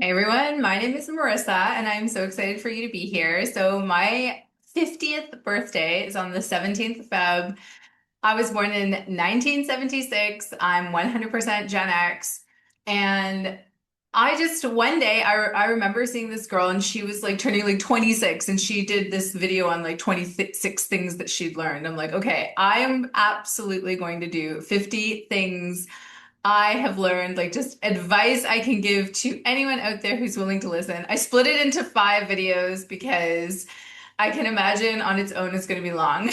Hey everyone, my name is Marissa and I'm so excited for you to be here. So my 50th birthday is on the 17th of Feb. I was born in 1976. I'm 100% Gen X. And I just one day I remember seeing this girl and she was like turning like 26 and she did this video on like 26 things that she'd learned. I'm like, okay, I am absolutely going to do 50 things I have learned, like just advice I can give to anyone out there who's willing to listen. I split it into 5 videos because I can imagine on its own it's going to be long.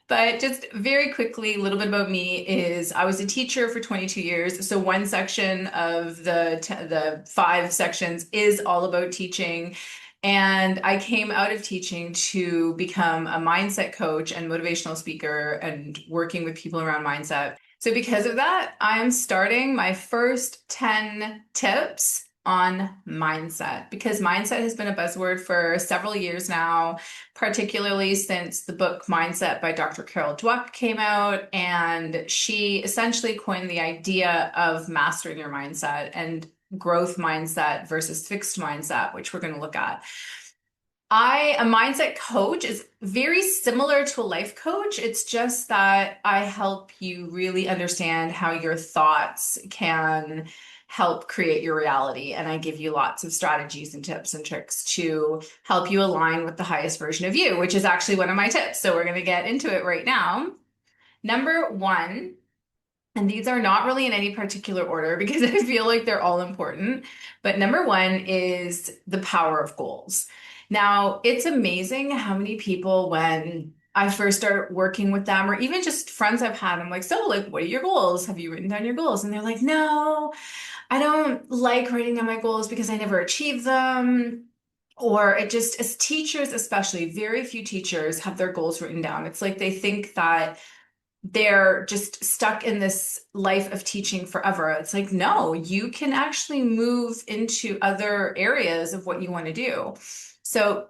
But just very quickly, a little bit about me is I was a teacher for 22 years. So one section of the 5 sections is all about teaching. And I came out of teaching to become a mindset coach and motivational speaker and working with people around mindset. So because of that, I'm starting my first 10 tips on mindset because mindset has been a buzzword for several years now, particularly since the book Mindset by Dr. Carol Dweck came out. And she essentially coined the idea of mastering your mindset and growth mindset versus fixed mindset, which we're going to look at. A mindset coach is very similar to a life coach. It's just that I help you really understand how your thoughts can help create your reality. And I give you lots of strategies and tips and tricks to help you align with the highest version of you, which is actually one of my tips. So we're going to get into it right now. Number one, and these are not really in any particular order because I feel like they're all important. But number one is the power of goals. Now, it's amazing how many people, when I first start working with them, or even just friends I've had, I'm like, so, like, what are your goals? Have you written down your goals? And they're like, no, I don't like writing down my goals because I never achieve them. Or it just, as teachers, especially, very few teachers have their goals written down. It's like they think that they're just stuck in this life of teaching forever. It's like, no, you can actually move into other areas of what you want to do. So,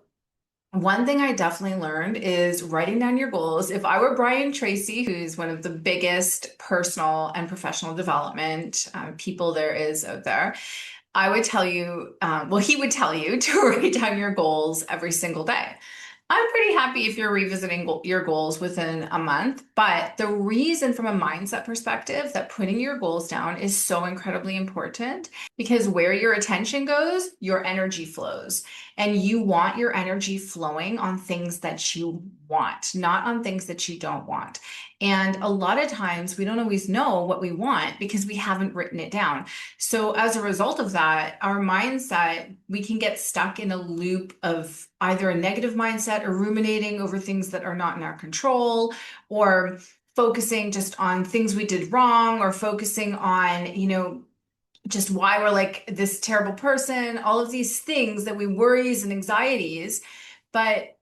one thing I definitely learned is writing down your goals. If I were Brian Tracy, who's one of the biggest personal and professional development people there is out there, I would tell you, well, he would tell you to write down your goals every single day. I'm pretty happy if you're revisiting your goals within a month, but the reason from a mindset perspective that putting your goals down is so incredibly important because where your attention goes, your energy flows. And you want your energy flowing on things that you want, not on things that you don't want. And a lot of times we don't always know what we want because we haven't written it down. So, as a result of that, our mindset, we can get stuck in a loop of either a negative mindset or ruminating over things that are not in our control, or focusing just on things we did wrong, or focusing on, just why we're like this terrible person, all of these things that we worries and anxieties. But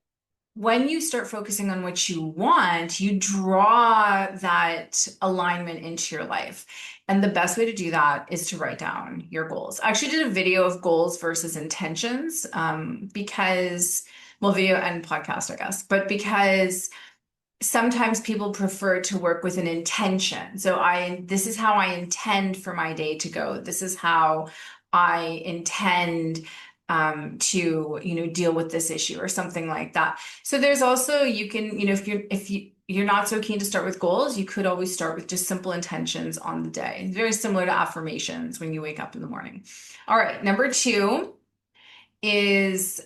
when you start focusing on what you want, you draw that alignment into your life. And the best way to do that is to write down your goals. I actually did a video of goals versus intentions because, well, video and podcast, I guess, but because sometimes people prefer to work with an intention. So this is how I intend for my day to go. This is how I intend to, deal with this issue or something like that. So there's also, you can, if you're not so keen to start with goals, you could always start with just simple intentions on the day. Very similar to affirmations when you wake up in the morning. All right, number two is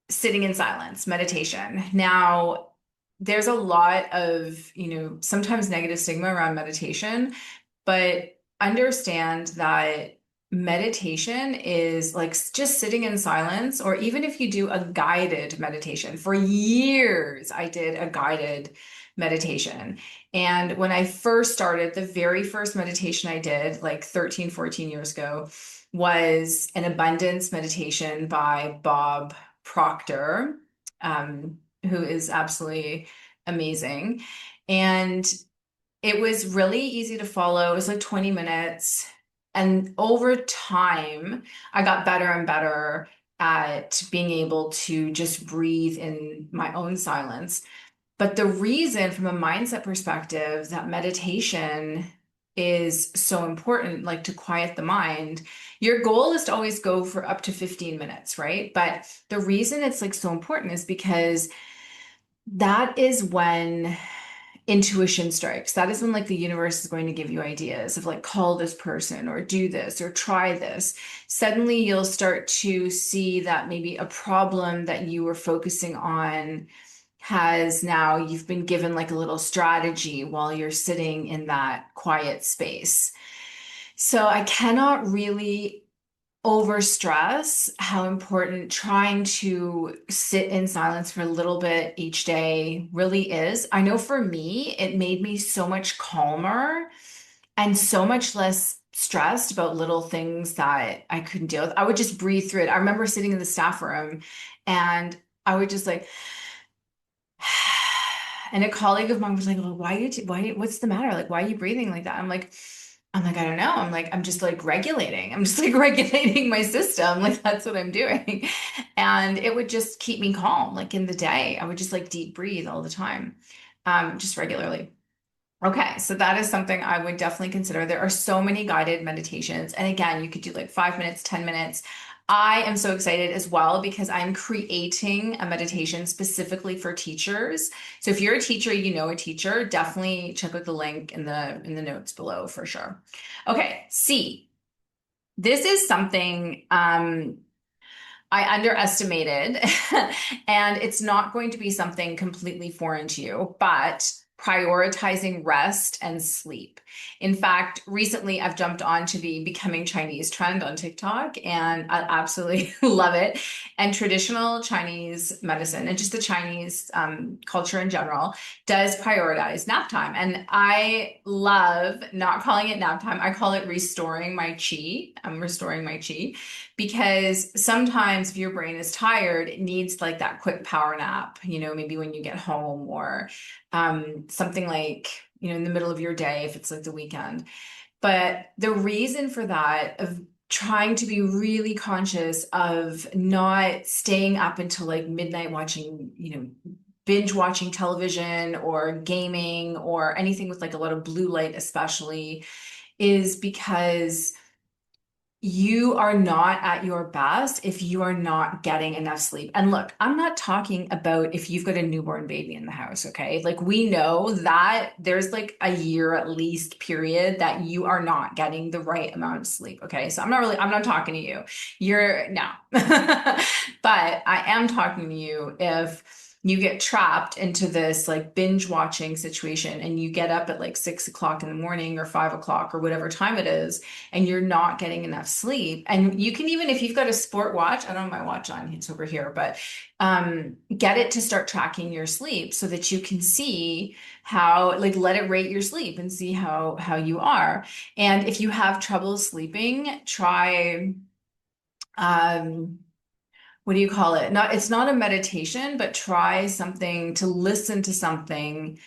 sitting in silence, meditation. Now, there's a lot of, sometimes negative stigma around meditation, but understand that meditation is like just sitting in silence, or even if you do a guided meditation. For years, I did a guided meditation. And when I first started, the very first meditation I did, like 13, 14 years ago, was an abundance meditation by Bob Proctor, who is absolutely amazing. And it was really easy to follow. It was like 20 minutes. And over time, I got better and better at being able to just breathe in my own silence. But the reason, from a mindset perspective, that meditation is so important, like to quiet the mind. Your goal is to always go for up to 15 minutes, right? But the reason it's like so important is because that is when intuition strikes. That is when like the universe is going to give you ideas of like call this person or do this or try this. Suddenly you'll start to see that maybe a problem that you were focusing on has now you've been given like a little strategy while you're sitting in that quiet space. So I cannot really overstress how important trying to sit in silence for a little bit each day really is. I know for me, it made me so much calmer and so much less stressed about little things that I couldn't deal with. I would just breathe through it. I remember sitting in the staff room and I would just like, and a colleague of mine was like, well, what's the matter? Like, why are you breathing like that? I'm like, I don't know. I'm just like regulating. I'm just like regulating my system. Like that's what I'm doing. And it would just keep me calm. Like in the day, I would just like deep breathe all the time, just regularly. Okay, so that is something I would definitely consider. There are so many guided meditations. And again, you could do like 5 minutes, 10 minutes. I am so excited as well because I'm creating a meditation specifically for teachers. So if you're a teacher, you know a teacher, definitely check out the link in the notes below for sure. Okay, C. This is something I underestimated, and it's not going to be something completely foreign to you, but prioritizing rest and sleep. In fact, recently I've jumped onto the becoming Chinese trend on TikTok, and I absolutely love it. And traditional Chinese medicine and just the Chinese culture in general does prioritize nap time. And I love not calling it nap time. I call it restoring my chi. I'm restoring my chi because sometimes if your brain is tired, it needs like that quick power nap, maybe when you get home or something like, in the middle of your day, if it's like the weekend. But the reason for that, of trying to be really conscious of not staying up until like midnight watching, binge watching television or gaming or anything with like a lot of blue light, especially, is because you are not at your best if you are not getting enough sleep. And look, I'm not talking about if you've got a newborn baby in the house, okay? Like we know that there's like a year at least period that you are not getting the right amount of sleep, okay? So I'm not talking to you. You're no. But I am talking to you if you get trapped into this like binge watching situation and you get up at like 6 o'clock in the morning or 5 o'clock or whatever time it is and you're not getting enough sleep. And you can even, if you've got a sport watch, I don't have my watch on, it's over here, but get it to start tracking your sleep so that you can see how, like, let it rate your sleep and see how you are. And if you have trouble sleeping, try what do you call it? It's not a meditation, but try something to listen to something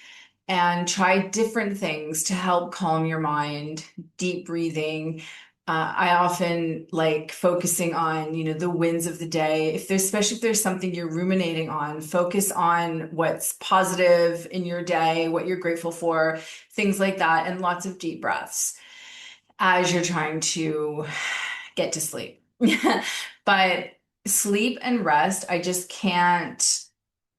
and try different things to help calm your mind, deep breathing. I often like focusing on, the wins of the day. Especially if there's something you're ruminating on, focus on what's positive in your day, what you're grateful for, things like that, and lots of deep breaths as you're trying to get to sleep. But sleep and rest, I just can't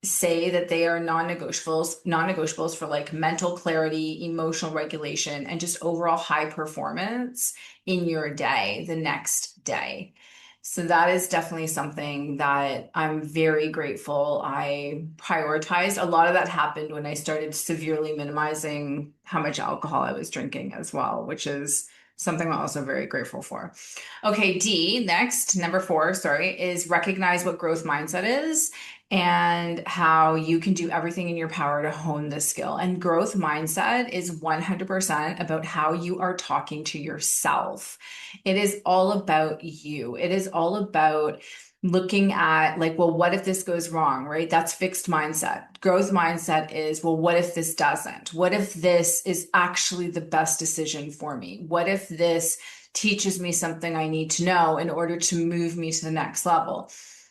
say that they are non-negotiables for like mental clarity, emotional regulation, and just overall high performance in your day, the next day. So that is definitely something that I'm very grateful I prioritized. A lot of that happened when I started severely minimizing how much alcohol I was drinking as well, which is something I'm also very grateful for. Okay, D, next, number 4, sorry, is recognize what growth mindset is and how you can do everything in your power to hone this skill. And growth mindset is 100% about how you are talking to yourself. It is all about you. It is all about looking at like, well, what if this goes wrong, right? That's fixed mindset. Growth mindset is, well, what if this doesn't? What if this is actually the best decision for me? What if this teaches me something I need to know in order to move me to the next level?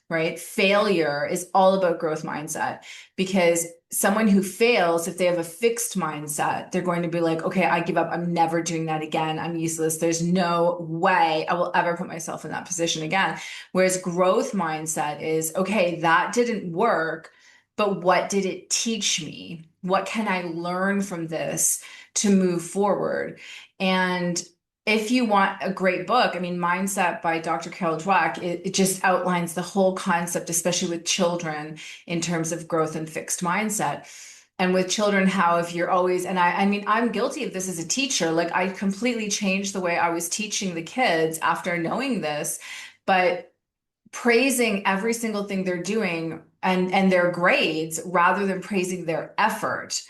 Right? Failure is all about growth mindset because someone who fails, if they have a fixed mindset, they're going to be like, okay, I give up. I'm never doing that again. I'm useless. There's no way I will ever put myself in that position again. Whereas growth mindset is, okay, that didn't work, but what did it teach me? What can I learn from this to move forward? And if you want a great book, I mean, Mindset by Dr. Carol Dweck, it just outlines the whole concept, especially with children, in terms of growth and fixed mindset. And with children, how if you're always, and I mean, I'm guilty of this as a teacher. Like I completely changed the way I was teaching the kids after knowing this, but praising every single thing they're doing and their grades rather than praising their effort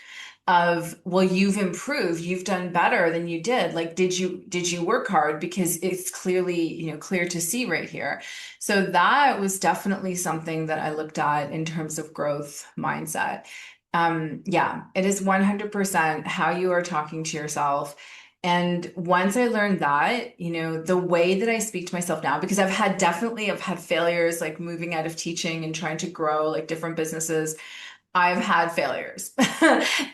of, well, you've improved, you've done better than you did. Like did you work hard? Because it's clearly, clear to see right here. So that was definitely something that I looked at in terms of growth mindset. Yeah, it is 100% how you are talking to yourself. And once I learned that, the way that I speak to myself now, because I've had failures like moving out of teaching and trying to grow like different businesses. I've had failures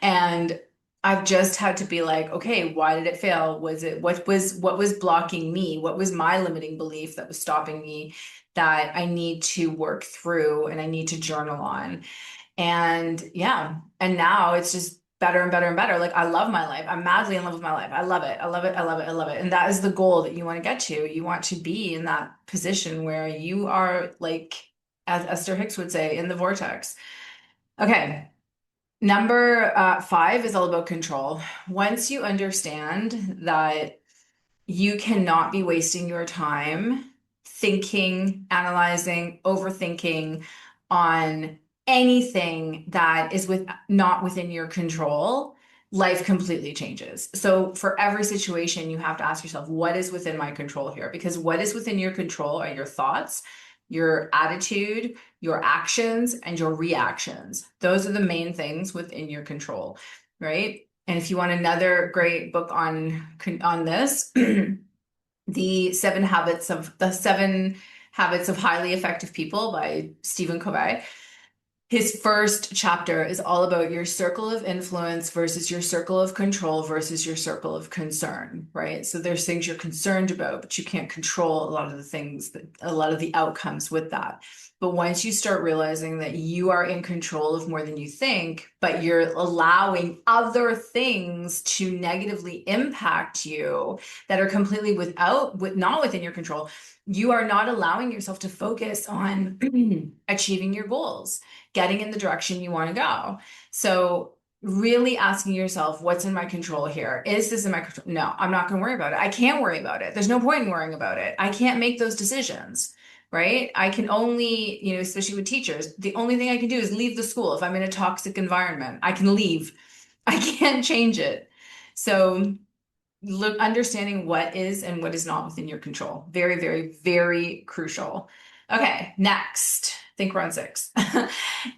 and I've just had to be like, okay, why did it fail? What was blocking me? What was my limiting belief that was stopping me that I need to work through and I need to journal on? And yeah, and now it's just better and better and better. Like I love my life. I'm madly in love with my life. I love it. I love it. I love it. I love it. And that is the goal that you want to get to. You want to be in that position where you are like, as Esther Hicks would say, in the vortex. Okay. Number 5 is all about control. Once you understand that you cannot be wasting your time thinking, analyzing, overthinking on anything that is not within your control, life completely changes. So for every situation, you have to ask yourself, what is within my control here? Because what is within your control are your thoughts, your attitude, your actions, and your reactions. Those are the main things within your control, right? And if you want another great book on this, the seven habits of highly effective people by Stephen Covey. His first chapter is all about your circle of influence versus your circle of control versus your circle of concern, right? So there's things you're concerned about, but you can't control a lot of the outcomes with that. But once you start realizing that you are in control of more than you think, but you're allowing other things to negatively impact you that are completely not within your control, you are not allowing yourself to focus on achieving your goals, getting in the direction you want to go. So really asking yourself, what's in my control here? Is this in my control? No, I'm not going to worry about it. I can't worry about it. There's no point in worrying about it. I can't make those decisions, right? I can only, especially with teachers, the only thing I can do is leave the school. If I'm in a toxic environment, I can leave. I can't change it. So understanding what is and what is not within your control. Very, very, very crucial. Okay, next, I think we're on 6,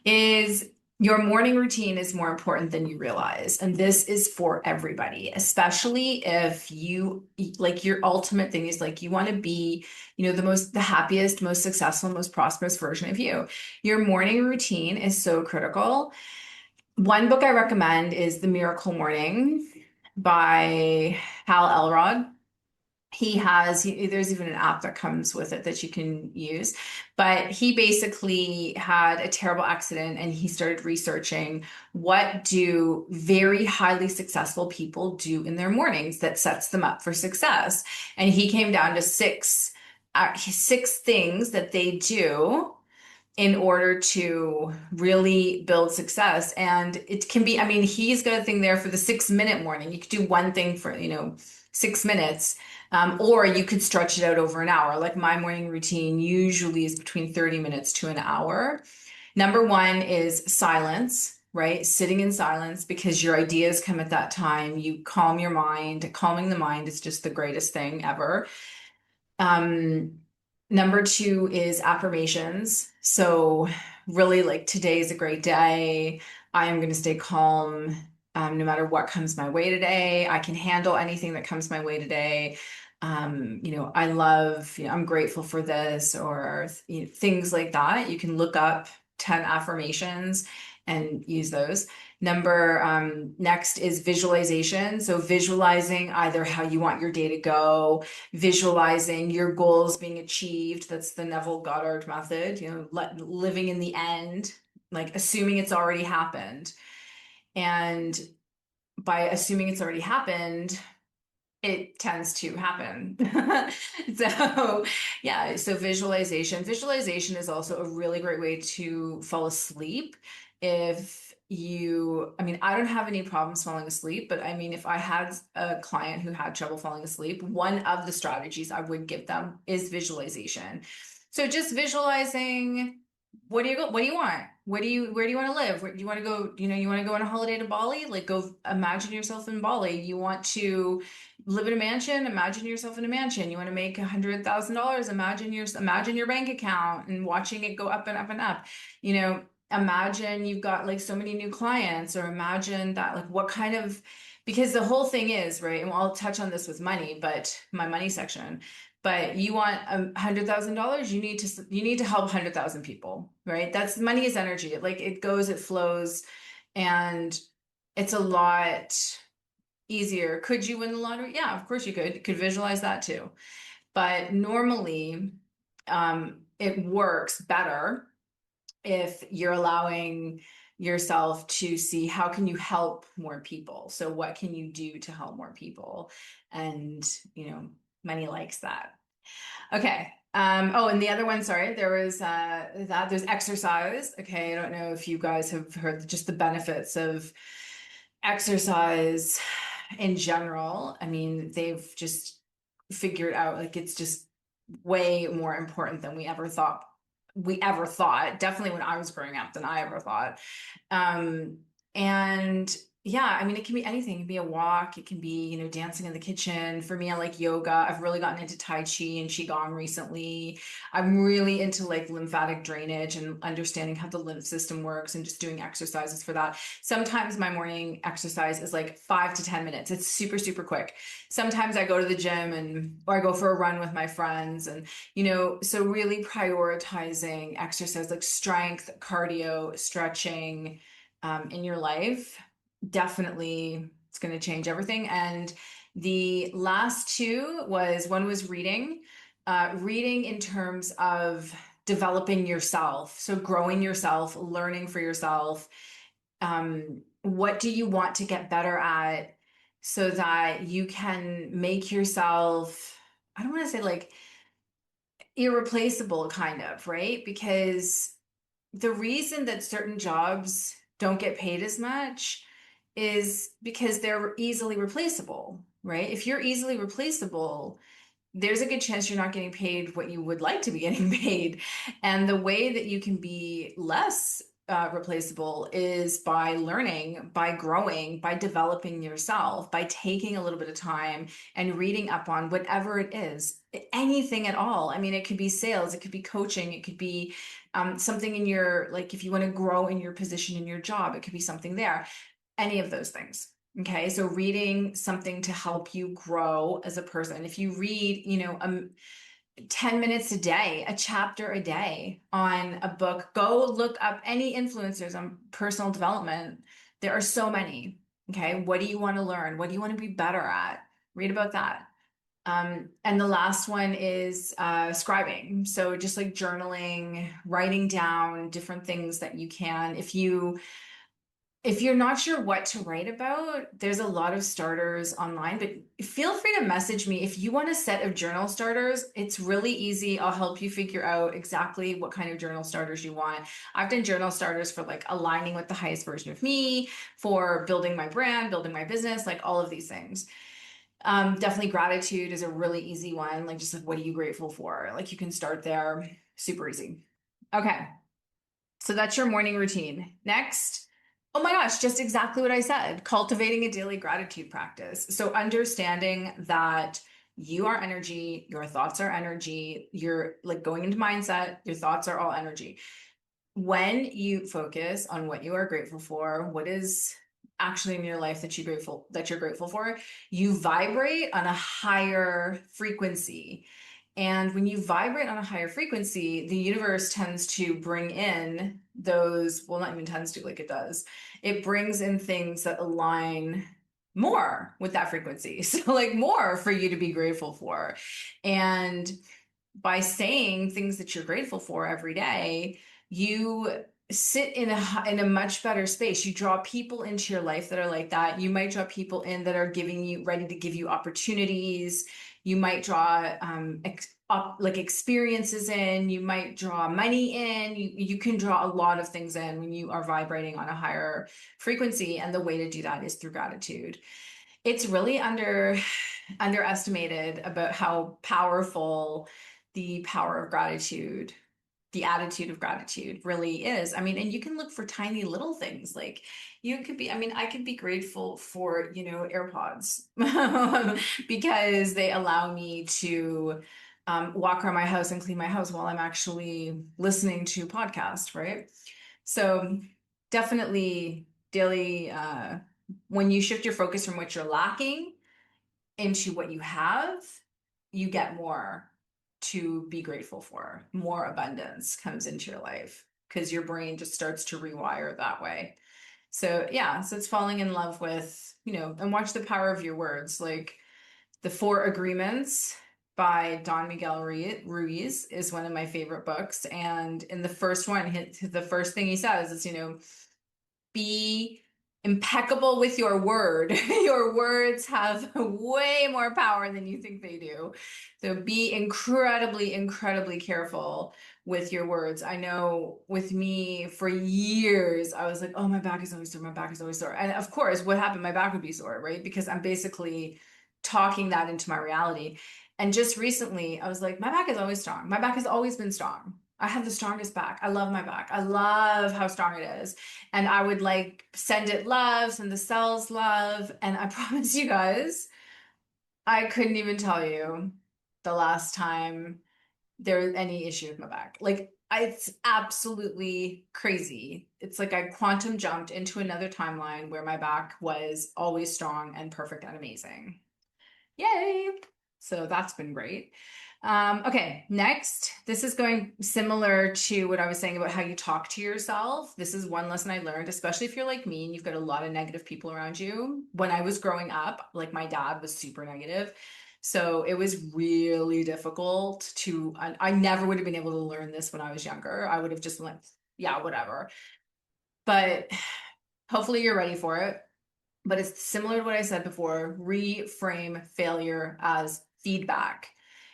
is your morning routine is more important than you realize. And this is for everybody, especially if like your ultimate thing is like you want to be, the happiest, most successful, most prosperous version of you. Your morning routine is so critical. One book I recommend is The Miracle Morning by Hal Elrod. There's even an app that comes with it that you can use. But he basically had a terrible accident and he started researching what do very highly successful people do in their mornings that sets them up for success. And he came down to six things that they do in order to really build success. And it can be, I mean, he's got a thing there for the 6-minute morning. You could do one thing for, 6 minutes, or you could stretch it out over an hour. Like my morning routine usually is between 30 minutes to an hour. Number 1 is silence, right? Sitting in silence because your ideas come at that time. You calm your mind. Calming the mind is just the greatest thing ever. Number 2 is affirmations. So really like today is a great day. I am going to stay calm no matter what comes my way today. I can handle anything that comes my way today. I love, I'm grateful for this or things like that. You can look up 10 affirmations and use those. Number next is visualization. So visualizing either how you want your day to go, visualizing your goals being achieved. That's the Neville Goddard method, living in the end, like assuming it's already happened. And by assuming it's already happened, it tends to happen. So, yeah, so visualization. Visualization is also a really great way to fall asleep. I mean, I don't have any problems falling asleep, but I mean, if I had a client who had trouble falling asleep, one of the strategies I would give them is visualization. So just visualizing, what do you want? Where do you want to live? Where do you want to go? You want to go on a holiday to Bali? Like go imagine yourself in Bali. You want to live in a mansion? Imagine yourself in a mansion. You want to make $100,000? Imagine your bank account and watching it go up and up and up. Imagine you've got like so many new clients, or imagine that like what kind of, because the whole thing is, right? And I'll touch on this with money, but my money section. But you want $100,000, you need to help 100,000 people, right? That's money is energy. Like it goes, it flows, and it's a lot easier. Could you win the lottery? Yeah, of course you could. You could visualize that too. But normally, it works better if you're allowing yourself to see how can you help more people. So what can you do to help more people? And, money likes that. Okay. Oh, and the other one, sorry, there was there's exercise. Okay, I don't know if you guys have heard just the benefits of exercise in general. I mean, they've just figured out like it's just way more important than we ever thought. Definitely when I was growing up than I ever thought. Um, and yeah, I mean, it can be anything. It can be a walk. It can be, dancing in the kitchen. For me, I like yoga. I've really gotten into Tai Chi and Qigong recently. I'm really into like lymphatic drainage and understanding how the lymph system works and just doing exercises for that. Sometimes my morning exercise is like 5 to 10 minutes. It's super, super quick. Sometimes I go to the gym or I go for a run with my friends, and so really prioritizing exercise like strength, cardio, stretching in your life, definitely it's going to change everything. And the last two was one was reading, reading in terms of developing yourself. So growing yourself, learning for yourself. What do you want to get better at so that you can make yourself, I don't want to say like irreplaceable, kind of, right? Because the reason that certain jobs don't get paid as much is because they're easily replaceable, right? If you're easily replaceable, there's a good chance you're not getting paid what you would like to be getting paid. And the way that you can be less replaceable is by learning, by growing, by developing yourself, by taking a little bit of time and reading up on whatever it is, anything at all. I mean, it could be sales, it could be coaching, it could be something in your, like if you want to grow in your position in your job, it could be something there, any of those things. Okay, so reading something to help you grow as a person. If you read, 10 minutes a day, a chapter a day on a book, go look up any influencers on personal development. There are so many. Okay, what do you want to learn? What do you want to be better at? Read about that. And the last one is scribing. So just like journaling, writing down different things that you can. If you're not sure what to write about, there's a lot of starters online, but feel free to message me if you want a set of journal starters. It's really easy. I'll help you figure out exactly what kind of journal starters you want. I've done journal starters for like aligning with the highest version of me, for building my brand, building my business, like all of these things. Definitely gratitude is a really easy one. Like just like, what are you grateful for? Like you can start there, super easy. Okay. So that's your morning routine. Next, oh my gosh, just exactly what I said, cultivating a daily gratitude practice. So understanding that you are energy, your thoughts are energy, you're like going into mindset, your thoughts are all energy. When you focus on what you are grateful for, what is actually in your life that you're grateful for, you vibrate on a higher frequency. And when you vibrate on a higher frequency, the universe tends to bring in those, well, not even tends to, like it does. It brings in things that align more with that frequency. So, like, more for you to be grateful for. And by saying things that you're grateful for every day, you sit in a much better space. You draw people into your life that are like that. You might draw people in that are giving you ready to give you opportunities. You might draw like experiences in. You might draw money in. You can draw a lot of things in when you are vibrating on a higher frequency, and the way to do that is through gratitude. It's really underestimated about how powerful the power of gratitude, the attitude of gratitude really is. I mean, and you can look for tiny little things. Like, you could be, I mean, I could be grateful for, AirPods because they allow me to walk around my house and clean my house while I'm actually listening to podcasts, right? So definitely daily, when you shift your focus from what you're lacking into what you have, you get more to be grateful for. More abundance comes into your life because your brain just starts to rewire that way. So, yeah, so it's falling in love with, and watch the power of your words. Like, The Four Agreements by Don Miguel Ruiz is one of my favorite books. And in the first one, the first thing he says is, be impeccable with your word. Your words have way more power than you think they do. So be incredibly, incredibly careful with your words. I know with me for years, I was like, oh, my back is always sore. My back is always sore. And of course, what happened? My back would be sore, right? Because I'm basically talking that into my reality. And just recently, I was like, my back is always strong. My back has always been strong. I have the strongest back. I love my back. I love how strong it is. And I would like send it love, send the cells love. And I promise you guys, I couldn't even tell you the last time there was any issue with my back. Like, it's absolutely crazy. It's like I quantum jumped into another timeline where my back was always strong and perfect and amazing. Yay! So that's been great. Okay, next, this is going similar to what I was saying about how you talk to yourself. This is one lesson I learned, especially if you're like me and you've got a lot of negative people around you. When I was growing up, like, my dad was super negative. So it was really difficult I never would have been able to learn this when I was younger. I would have just been like, yeah, whatever. But hopefully you're ready for it. But it's similar to what I said before. Reframe failure as feedback.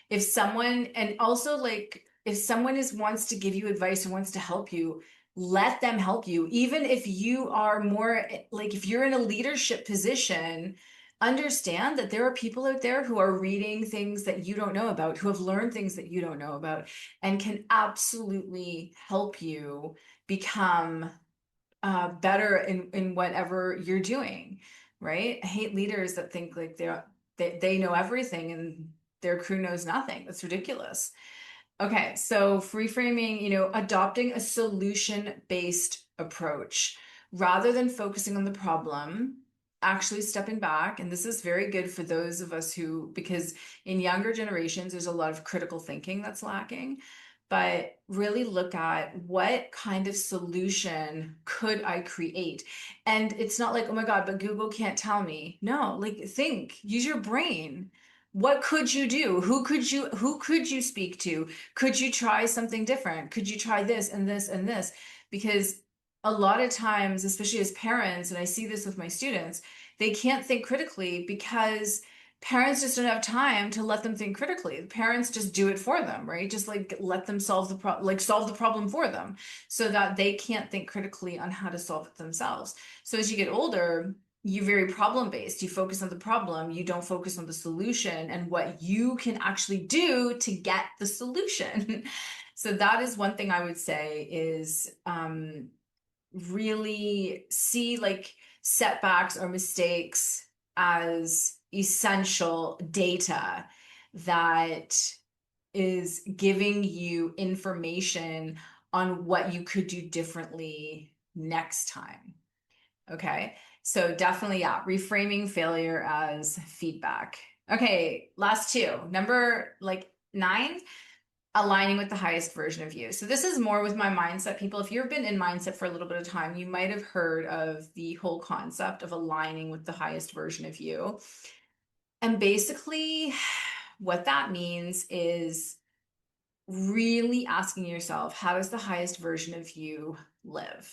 If someone, and also, like, if someone wants to give you advice or wants to help you, let them help you. Even if you are more, like, if you're in a leadership position, understand that there are people out there who are reading things that you don't know about, who have learned things that you don't know about, and can absolutely help you become better in whatever you're doing, right? I hate leaders that think like they know everything and their crew knows nothing. That's ridiculous. Okay, so reframing, adopting a solution-based approach rather than focusing on the problem, actually stepping back. And this is very good for those of us because in younger generations, there's a lot of critical thinking that's lacking. But really look at what kind of solution could I create? And it's not like, oh my God, but Google can't tell me. No, like, use your brain. What could you do? Who could you speak to? Could you try something different? Could you try this and this and this? Because a lot of times, especially as parents, and I see this with my students, they can't think critically because parents just don't have time to let them think critically. The parents just do it for them, right? Just like let them solve the problem, like solve the problem for them so that they can't think critically on how to solve it themselves. So as you get older, you're very problem based. You focus on the problem, you don't focus on the solution and what you can actually do to get the solution. So that is one thing I would say is really see like setbacks or mistakes as essential data that is giving you information on what you could do differently next time. Okay. So definitely, yeah, reframing failure as feedback. Okay, last two. Number like 9, aligning with the highest version of you. So this is more with my mindset people. If you've been in mindset for a little bit of time, you might have heard of the whole concept of aligning with the highest version of you. And basically, what that means is really asking yourself, how does the highest version of you live?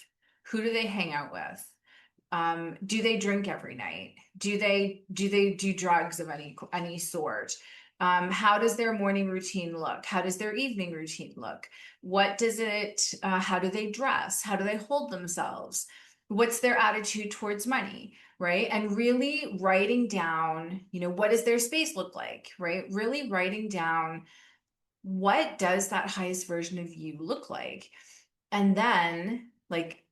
Who do they hang out with? Do they drink every night? Do they do drugs of any sort? How does their morning routine look? How does their evening routine look? What does it, how do they dress? How do they hold themselves? What's their attitude towards money, right? And really writing down, what does their space look like, right? Really writing down, what does that highest version of you look like? And then like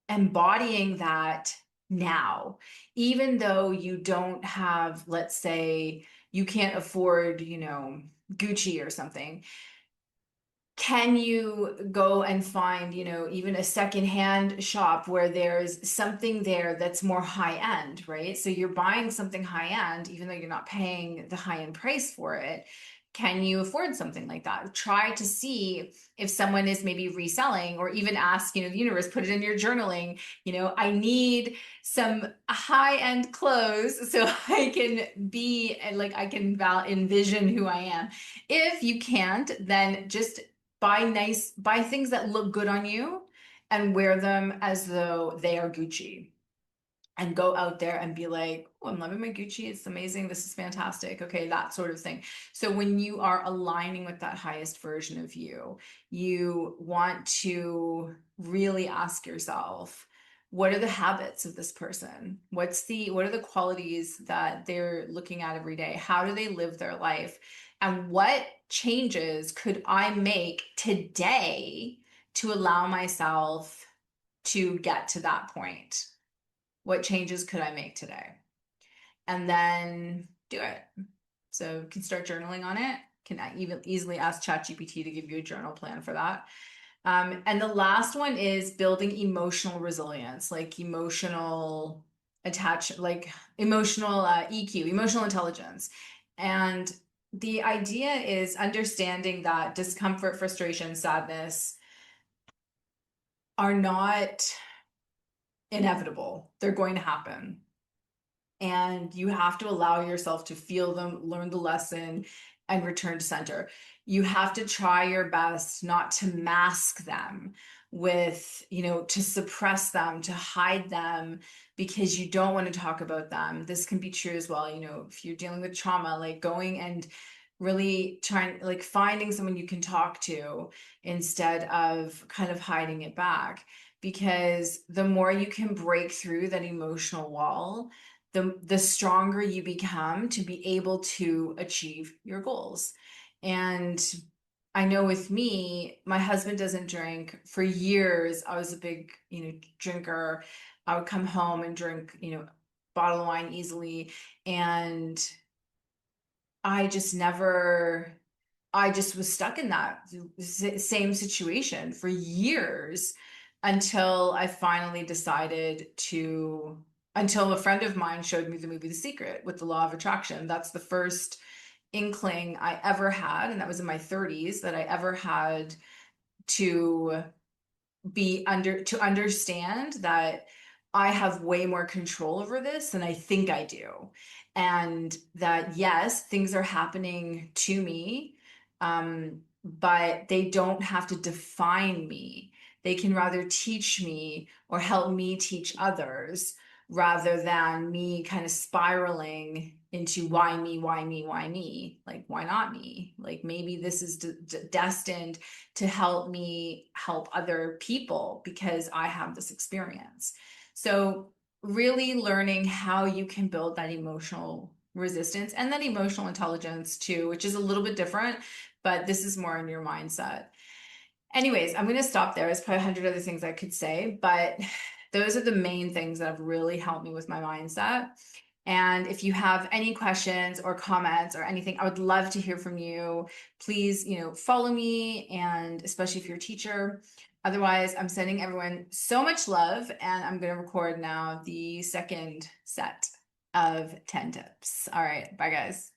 embodying that now, even though you don't have, let's say you can't afford, Gucci or something. Can you go and find, even a secondhand shop where there's something there that's more high end, right? So you're buying something high end, even though you're not paying the high end price for it. Can you afford something like that? Try to see if someone is maybe reselling, or even ask, the universe, put it in your journaling, I need some high end clothes so I can be like, I can envision who I am. If you can't, then just buy things that look good on you and wear them as though they are Gucci, and go out there and be like, oh, I'm loving my Gucci. It's amazing. This is fantastic. Okay, that sort of thing. So when you are aligning with that highest version of you, you want to really ask yourself, what are the habits of this person? What are the qualities that they're looking at every day? How do they live their life? And what changes could I make today to allow myself to get to that point? What changes could I make today? And then do it. So you can start journaling on it. Can even easily ask ChatGPT to give you a journal plan for that. And the last one is building emotional resilience, like emotional emotional EQ, emotional intelligence. And the idea is understanding that discomfort, frustration, sadness are not inevitable. They're going to happen. And you have to allow yourself to feel them, learn the lesson, and return to center. You have to try your best not to mask them with, to suppress them, to hide them, because you don't want to talk about them. This can be true as well. If you're dealing with trauma, like going and really trying, like finding someone you can talk to instead of kind of hiding it back. Because the more you can break through that emotional wall, the stronger you become to be able to achieve your goals. And I know with me, my husband doesn't drink. For years, I was a big, drinker. I would come home and drink, bottle of wine easily. And I just never, I just was stuck in that same situation for years, until I finally decided to, until a friend of mine showed me the movie The Secret with the law of attraction. That's the first inkling I ever had, and that was in my 30s, that I ever had to to understand that I have way more control over this than I think I do. And that, yes, things are happening to me, but they don't have to define me. They can rather teach me or help me teach others, rather than me kind of spiraling into why me, why me, why me? Like, why not me? Like, maybe this is destined to help me help other people because I have this experience. So really learning how you can build that emotional resistance and that emotional intelligence too, which is a little bit different, but this is more in your mindset. Anyways, I'm going to stop there. There's probably 100 other things I could say, but those are the main things that have really helped me with my mindset. And if you have any questions or comments or anything, I would love to hear from you. Please, follow me, and especially if you're a teacher. Otherwise, I'm sending everyone so much love, and I'm going to record now the second set of 10 tips. All right. Bye, guys.